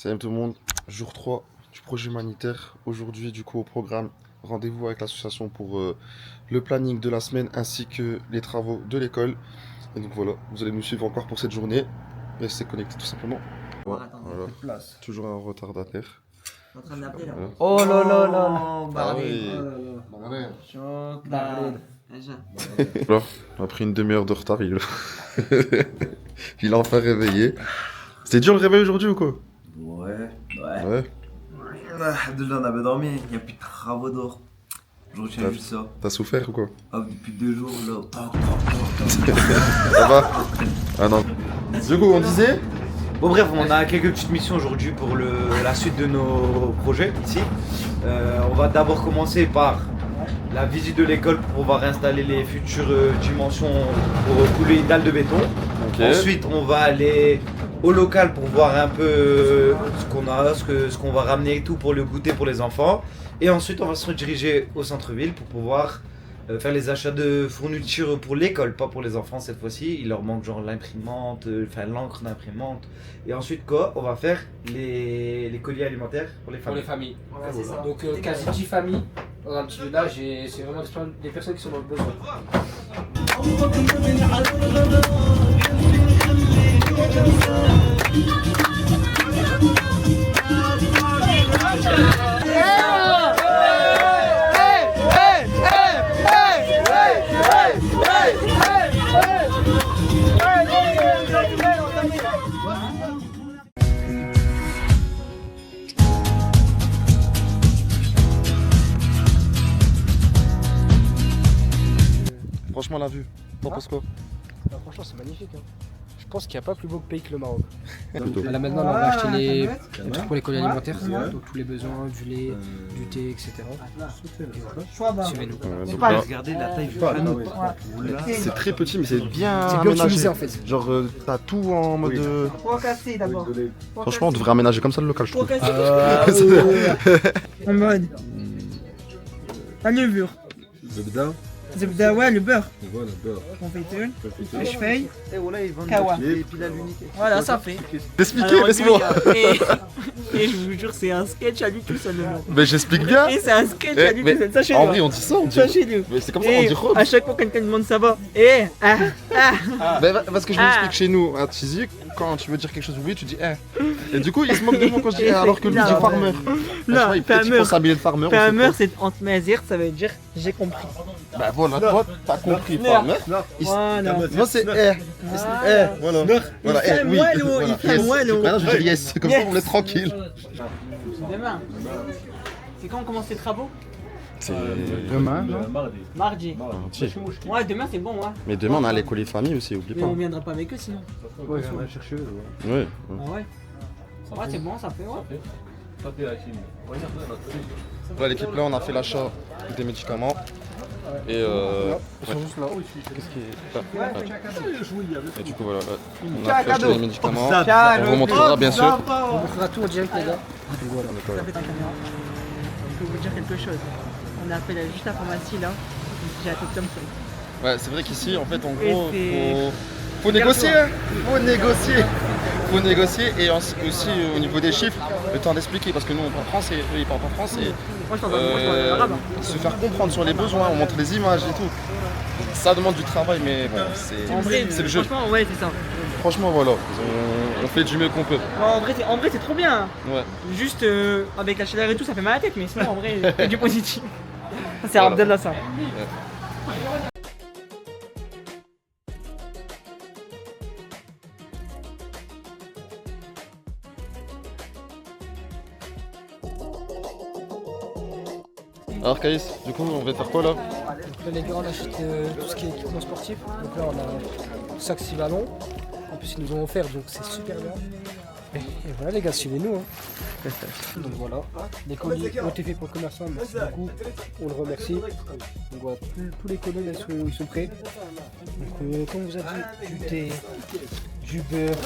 Salut tout le monde, jour 3 du projet humanitaire. Aujourd'hui, du coup, au programme, rendez-vous avec l'association pour le planning de la semaine ainsi que les travaux de l'école. Et donc voilà, vous allez nous suivre encore pour cette journée. Restez connectés tout simplement. Ouais, voilà. Toujours un retardataire. En train d'appeler là. Voilà. Oh là là là Ah oui. Chocolat. Voilà, on a pris une demi-heure de retard, il a enfin réveillé. C'était dur le réveil aujourd'hui ou quoi? Ouais. Ouais. Déjà on avait dormi, il n'y a plus de travaux dehors. Je retiens juste ça. T'as souffert ou quoi? Ah, depuis 2 jours là. Ça va? Ah non. Du coup, on disait? Bon bref, on a quelques petites missions aujourd'hui pour la suite de nos projets ici. On va d'abord commencer par la visite de l'école pour pouvoir installer les futures dimensions pour couler une dalle de béton. Ok. Ensuite, on va aller au local pour voir un peu ce qu'on a, ce qu'on va ramener et tout pour le goûter pour les enfants. Et ensuite, on va se rediriger au centre-ville pour pouvoir faire les achats de fournitures pour l'école, pas pour les enfants cette fois-ci. Il leur manque genre l'imprimante, enfin l'encre d'imprimante. Et ensuite quoi? On va faire les colis alimentaires pour les Pour les familles. familles. Ouais, c'est ça. Donc quasi 10 familles dans un petit village et c'est vraiment des personnes qui sont dans le besoin. Franchement, la vue. T'en penses quoi? Franchement c'est magnifique. Hein. Je pense qu'il n'y a pas plus beau pays que le Maroc. Plutôt. Là maintenant on va acheter les trucs pour les colis alimentaires, donc tous les besoins, du lait, du thé, etc. Suivez-nous. Ouais, donc là, Regardez la taille du Pas- panneau. c'est très petit, mais c'est bien C'est bien aménagé. optimisé en fait. Genre, t'as tout en mode. Trois cassés d'abord. Franchement, on devrait aménager comme ça le local, je Trois trouve. cassés. En mode. La levure. Zebda, ouais, le beurre. Confiture. Fiche feuille. Et voilà, ils vendent Kawa. des piles à l'unité. Voilà, ça fait. Expliquez, Alors, laisse-moi. Et je vous jure, c'est un sketch à lui tout seul. le nom. Mais j'explique bien. Et c'est un sketch à lui mais tout seul. Sachez-le. En vrai, on dit ça, on dit. Sachez-le. Mais c'est comme ça qu'on dit Rome. À chaque fois que quelqu'un demande ça va. Parce que je m'explique chez nous à Tizi, quand tu veux dire quelque chose oui, tu dis eh. Et du coup, il se moque de moi quand je dis alors que lui dit farmer. Franchement, il farmer. faut s'habiller de farmer. on sait Farmer, pas. c'est entre mazir, ça veut dire j'ai compris. Bah voilà, toi, t'as compris farmer. Voilà. Moi, c'est voilà. Voilà, Il fait oui. moelleux, Voilà, il fait yes. moelleux. Maintenant, je dis yes, comme ça, Yes. on est tranquille. Demain. C'est quand on commence les travaux? C'est Demain, Mardi. Ouais, demain c'est bon, ouais. Mais demain, on a les colis de famille aussi, oublie Mais pas. on viendra pas avec eux sinon. ouais, on va chercher eux. Ouais. Ah ouais. Ouais, c'est bon, ça fait, ouais. Là, l'équipe, là, on a fait l'achat des médicaments. Et Ils sont juste là. qu'est-ce qui est. Et du coup, voilà, on a fait acheter les médicaments. Ciao. On vous montrera bien sûr. On vous fera tout en direct les gars. Ça fait ta caméra. Je peux vous dire quelque chose. On a fait juste la pharmacie là. J'ai appelé Thompson. Ouais, c'est vrai qu'ici, en fait, en Et gros, c'est- faut négocier. Hein. Faut négocier. Et aussi, au niveau des chiffres, le temps d'expliquer. Parce que nous, on parle français, eux, ils parlent pas français. Moi je parle arabe. Se faire comprendre sur les besoins, on montre les images et tout. Ça demande du travail, mais bon, En vrai, c'est le jeu. franchement, ouais, c'est ça. Franchement, voilà, on fait du mieux qu'on peut. Ouais, en vrai, c'est trop bien. Ouais. Juste avec la chaleur et tout, ça fait mal à la tête, mais sinon, en vrai, c'est du positif. C'est Voilà. Abdallah ça. Alors, Caïs, du coup, on va faire quoi là? Donc là les gars on achète tout ce qui est équipement sportif. Donc là on a 5 6 ballons. En plus ils nous ont offert donc c'est super bien. Et voilà les gars, suivez-nous. Hein. Donc voilà, les colis ont été faits pour le commerçant, merci beaucoup, on le remercie. Donc voilà, tous les colis là, ils sont prêts. Donc comme on vous a dit, du thé, du beurre,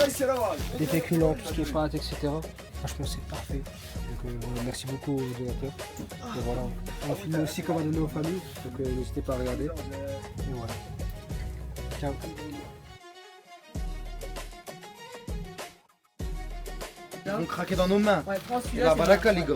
des féculents, tout ce qui est pâtes, etc. Franchement c'est parfait. Donc voilà, merci beaucoup aux donateurs. Et voilà, on filme aussi comme à donner aux familles, donc n'hésitez pas à regarder. Et voilà. Ciao. Ils vont craquer dans nos mains. Ouais, prends Et celui-là. la c'est baraka, les gars.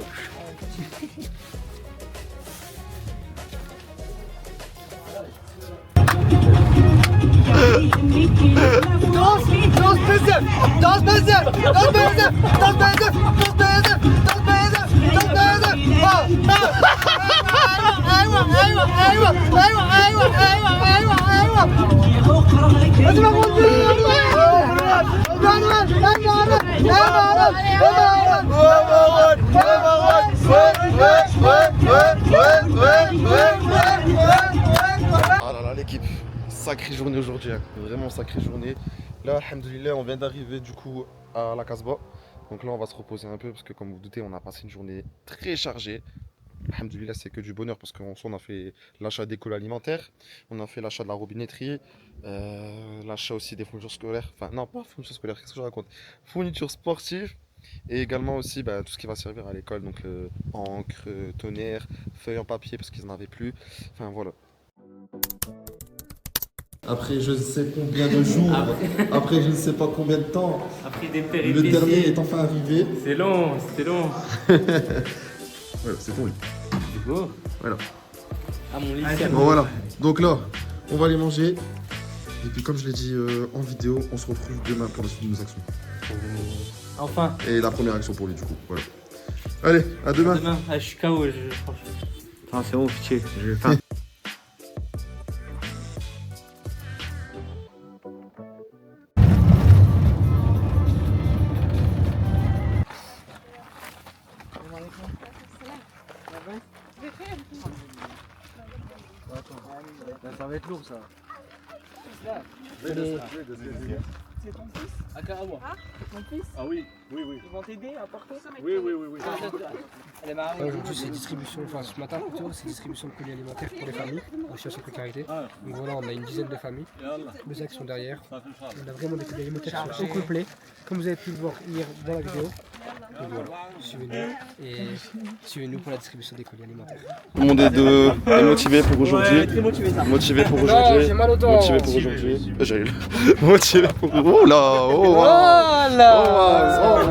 Ah là là, l'équipe, sacrée journée aujourd'hui, hein. Vraiment sacrée journée. Là, alhamdoulilah, on vient d'arriver du coup à la Casbah. Donc là, on va se reposer un peu parce que, comme vous vous doutez, on a passé une journée très chargée. Alhamdoulilah, c'est que du bonheur parce qu'en soi, on a fait l'achat d'école alimentaire, on a fait l'achat de la robinetterie, l'achat aussi des fournitures scolaires. Enfin, non, pas fournitures scolaires, qu'est-ce que je raconte? Fournitures sportives. Et également aussi bah, tout ce qui va servir à l'école, donc encre, tonnerre, feuilles en papier parce qu'ils n'en avaient plus. Enfin voilà. Après je ne sais combien de jours, après je ne sais pas combien de temps, Après des le péripéties. dernier est enfin arrivé. C'est long, c'était long. Voilà, c'est pour lui. C'est beau. Voilà. Ah, mon lit, Bon voilà, donc là, on va aller manger. Et puis comme je l'ai dit en vidéo, on se retrouve demain pour la suite de nos actions. Enfin, Et la première action pour lui du coup, voilà. Allez, à demain. demain, je suis KO, franchement. Enfin, c'est bon, pitié. J'ai faim. Ça va être lourd ça. C'est ton fils Akarawa. Mon fils Ah oui, oui, oui. Ils vont t'aider à porter ça Oui, oui, oui, oui. Elle est marrée. Aujourd'hui, c'est distribution, enfin ce matin plutôt, c'est distribution de colis alimentaires pour les familles en situation de précarité. Donc voilà, on a une dizaine de familles. Les sacs sont derrière. On a vraiment des colis alimentaires qui sont au complet, comme vous avez pu le voir hier dans la vidéo. Donc voilà, suivez-nous et suivez-nous pour la distribution des colis alimentaires. Tout le monde est motivé pour aujourd'hui. Très motivé ça. Motivé pour Non, aujourd'hui. j'ai mal au dos. Motivé pour aujourd'hui. J'ai motivé pour. Oh là, oh wow.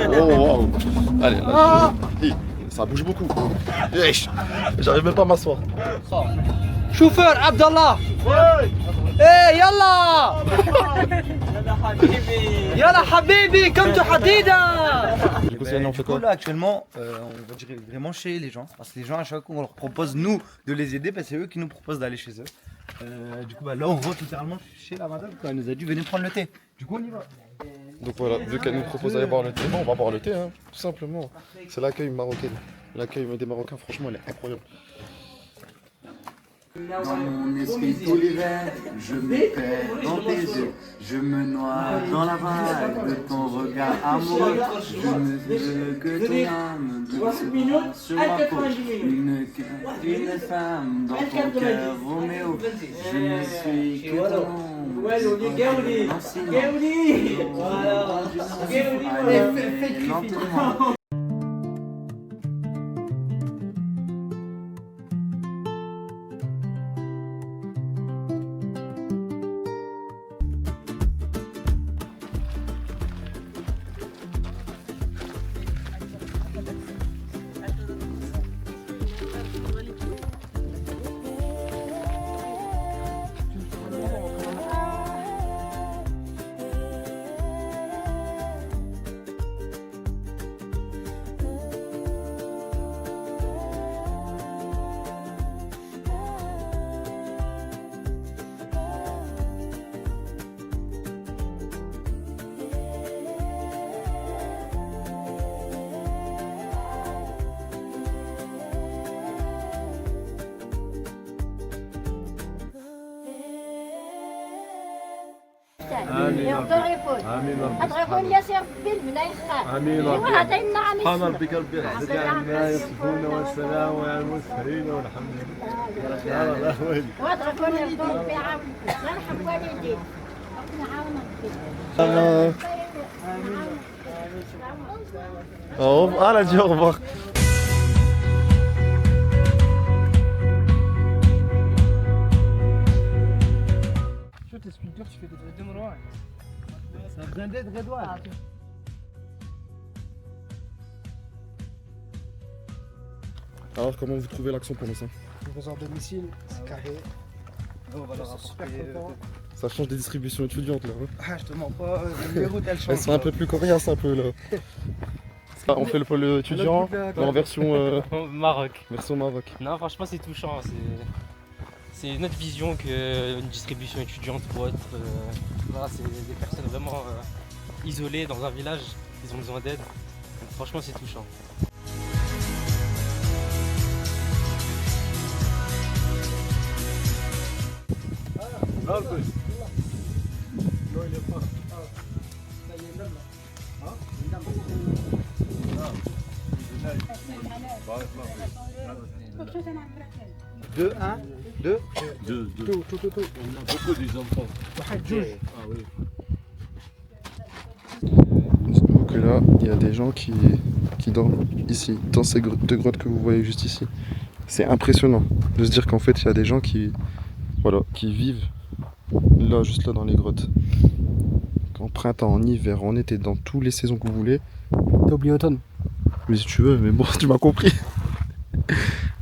Oh, wow. Allez, là, ça bouge beaucoup. Wesh, j'arrive même pas à m'asseoir. Chauffeur Abdallah. Eh yalla. Yalla habibi, comme tu hadida. Du coup, on fait quoi? Là, actuellement, on va dire vraiment chez les gens. Parce que les gens, à chaque fois qu'on leur propose, nous, de les aider, c'est eux qui nous proposent d'aller chez eux. Du coup, là, on va littéralement chez la madame. Elle nous a dit, venez prendre le thé. Du coup, on y va. Donc voilà, vu qu'elle nous propose d'aller boire le thé, bon, on va boire le thé, hein, tout simplement. C'est l'accueil marocain. L'accueil des Marocains, franchement, elle est incroyable. Dans mon esprit tout l'hiver, je me perds dans tes yeux, je me noie dans la vague de ton regard amoureux. Je ne veux que ton âme douce sur ma peau, une femme dans ton cœur, Roméo. Je ne suis que ton ombre, un silence, lentement. يغفر يفوت أتغفر ياسر بالبلا يخاف آمين وهذا النعم سبحان ربك رب العزة عما يصفون والسلام على المرسلين والحمد لله. وأتغفر يفوت في عام نرحم والديك نعاونك Ah, elle a dit au revoir. Tes sculptures, tu fais des trucs de Morois. Ça a besoin d'aide, Redouane. Alors, comment vous trouvez l'action pendant ça? Livraison à domicile, c'est carré. On va leur Super apporter. content. Ça change des distributions étudiantes là. Hein. Ah, je te mens pas, les routes elles Elles changent. sont un peu plus coriaces un peu là. Ah, on fait le pôle étudiant, mais en version, Maroc. version Maroc. Non, franchement, c'est touchant. C'est une autre vision qu'une distribution étudiante pour être. Voilà, c'est des personnes vraiment isolées dans un village. Ils ont besoin d'aide. Donc, franchement, c'est touchant. Deux, un, deux. Deux. Tout. On a beaucoup des enfants. Ah oui. Donc là, il y a des gens qui dorment ici, dans ces deux grottes que vous voyez juste ici. C'est impressionnant de se dire qu'en fait, il y a des gens qui vivent là, juste là dans les grottes. En printemps, en hiver, en été, dans toutes les saisons que vous voulez. T'as oublié automne. Mais si tu veux, mais bon, tu m'as compris.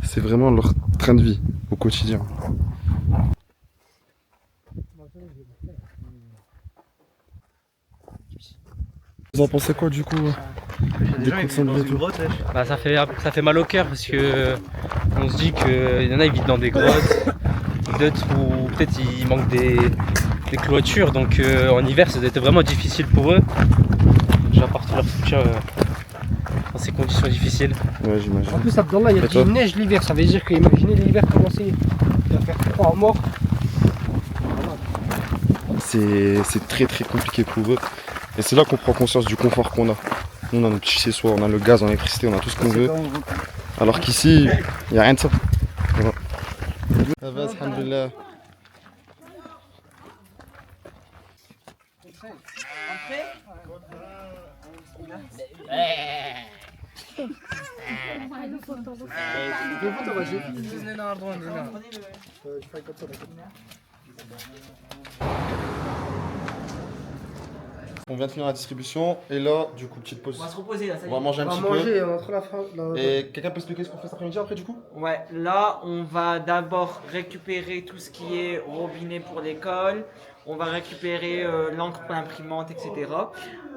C'est vraiment leur train de vie au quotidien. Vous en pensez quoi du coup des coups de sanglier et tout Bah, ça fait mal au cœur parce que on se dit qu'il y en a qui vivent dans des grottes, d'autres où peut-être il manque des clôtures, donc en hiver ça doit être vraiment difficile pour eux. J'apporte leur soutien dans ces conditions difficiles. Ouais, j'imagine. En plus, Abdallah, il y a Et toi de neige l'hiver. Ça veut dire que, imaginez l'hiver commencer. Il va faire froid à mort. C'est très très compliqué pour eux. Et c'est là qu'on prend conscience du confort qu'on a. Nous, on a notre petit chez soi, on a le gaz, on a l'électricité, on a tout ce qu'on veut. Alors qu'ici, il n'y a rien de ça. Voilà. Ça va, alhamdoulilah. On vient de finir la distribution et là, du coup, petite pause. On va se reposer là, ça y est. On va manger un On va petit manger peu. entre la fin. Et quelqu'un peut expliquer ce qu'on fait cet après-midi après du coup? Ouais, là on va d'abord récupérer tout ce qui est robinet pour l'école. On va récupérer l'encre pour l'imprimante, etc.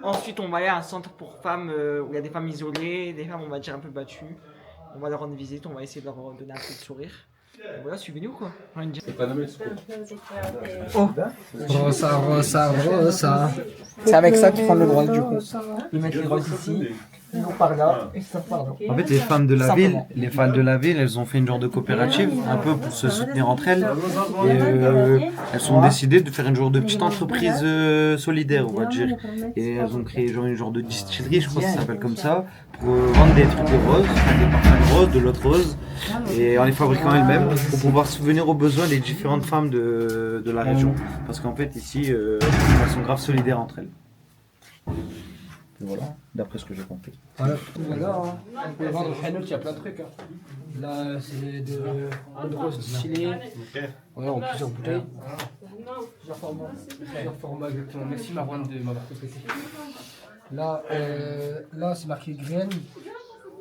Ensuite, on va aller à un centre pour femmes où il y a des femmes isolées, des femmes, on va dire, un peu battues. On va leur rendre visite, on va essayer de leur donner un peu de sourire. Et voilà, suivez-nous quoi. C'est pas nommé ce Oh Rosa. C'est avec ça qu'ils font le droit du coup. Ils mettent les roses ici, ils vont par là, et ça part là. En fait, les femmes de la Simplement. ville, elles ont fait une genre de coopérative, un peu pour se soutenir entre elles. Et elles ont décidé de faire une genre de petite entreprise solidaire, on va dire. Et elles ont créé genre une genre de distillerie, je crois que ça s'appelle comme ça, pour vendre des trucs de roses, enfin, des parfums de rose, de l'autre rose, et en les fabriquant elles-mêmes, pour pouvoir subvenir aux besoins des différentes femmes de la région. Parce qu'en fait, ici, elles sont grave solidaires entre elles. Et voilà, d'après ce que j'ai compris. Voilà, hein. On peut vendre au Hanout, il y a plein de trucs. Hein. Là, c'est de rose distillée. Voilà, en plusieurs bouteilles. Plusieurs formats, exactement. Merci Marwan de m'avoir complété. Là, c'est marqué graines.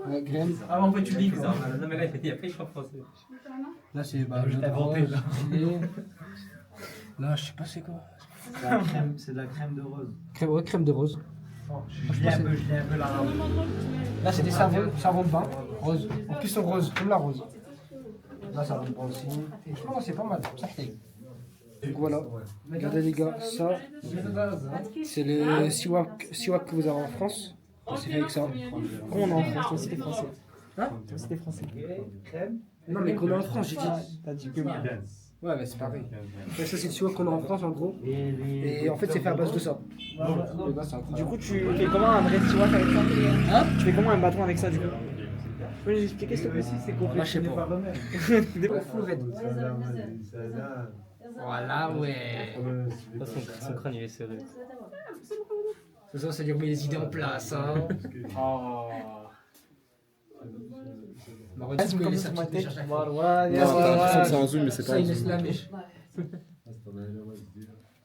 Ouais, graines. Ah, en fait, tu lis ça. Non, mais là, il y a pas écrit en français. Là, c'est inventé, là. Là, je sais pas c'est quoi. C'est de la crème de rose. Crème de rose. Je l'ai un peu la rame. Là, c'est des savons de bain, rose. En plus, c'est rose, comme la rose. Là, ça va de bain aussi. Franchement, c'est pas mal. Ça fait. Donc voilà, regardez les gars, ça, c'est le siwak que vous avez en France. C'est fait avec ça. Comment on est en France? Toi aussi t'es français. Hein? Toi aussi t'es français. Non, mais qu'on est en France, j'ai dit. T'as dit que oui. Ouais, mais c'est pareil. Et ça, c'est le siwak qu'on a en France en gros. Et en fait, c'est fait à base de ça. Du coup, tu fais comment un vrai siwak avec ça? Hein? Tu fais comment un bâton avec ça du coup? Tu peux nous expliquer s'il te plaît? C'est quoi? Moi, je sais pas. Voilà, ouais. Son crâne il est serré. Ça, ça lui remet les idées en place. Hein. Marwan, Vas-y, il comme est sur ma tête. Marwan, C'est un zoom, mais c'est pas ça, un il laisse zoom. la mèche.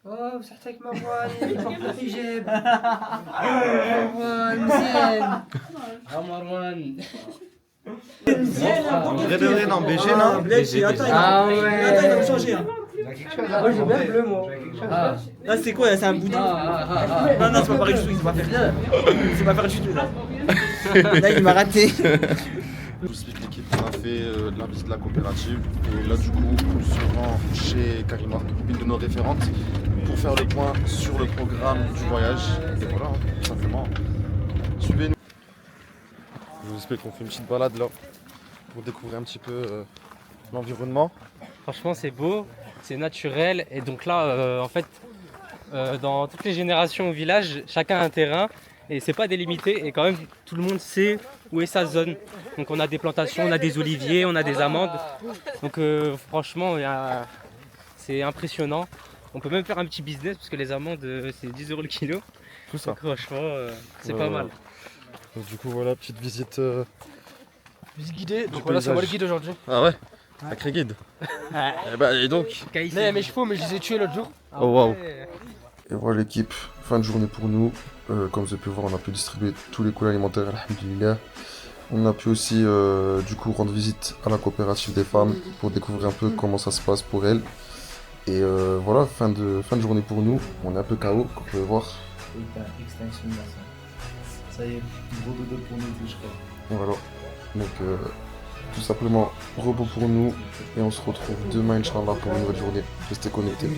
Oh, ça avec Marwan, il porte le hijab. Marwan, مزيان. Ah, Marwan. Vrai de vrai, non, BG, non. BG, Attends, Ah ouais. attends, il va me changer. Hein. Moi j'ai bien le bleu moi. Ah. Là, c'est quoi? C'est un boudin? Non, non, c'est pas pareil du tout. Il va faire. C'est pas pareil du tout là. Là, il m'a raté. Je vous explique l'équipe, on a fait la visite de la coopérative et là du coup on se rend chez Karima, une de nos référentes, pour faire le point sur le programme du voyage. Et voilà, tout simplement, suivez-nous. Je vous explique qu'on fait une petite balade là pour découvrir un petit peu l'environnement. Franchement, c'est beau, c'est naturel. Et donc là, en fait, dans toutes les générations au village, chacun a un terrain et c'est pas délimité. Et quand même, tout le monde sait où est sa zone. Donc on a des plantations, on a des oliviers, on a des amandes. Donc franchement, c'est impressionnant. On peut même faire un petit business parce que les amandes, c'est 10 € le kilo. Tout ça. Donc franchement, c'est pas mal. Donc, du coup, voilà, petite visite. Visite guidée, donc Du voilà, c'est moi le paysage. guide aujourd'hui. Ah ouais, sacré guide. Eh ben, et donc. Mais mes chevaux, mais je les ai tués l'autre jour. Oh waouh. Et voilà l'équipe, fin de journée pour nous. Comme vous avez pu voir, on a pu distribuer tous les colis alimentaires, alhamdoulilah. On a pu aussi du coup rendre visite à la coopérative des femmes pour découvrir un peu comment ça se passe pour elles. Et voilà, fin de journée pour nous. On est un peu KO, comme vous pouvez voir. Extinction de la sang. Ça y est, gros dodo pour nous tous, je crois. Voilà. Donc tout simplement repos pour nous. Et on se retrouve demain, Inch'Allah, pour une nouvelle journée. Restez connectés.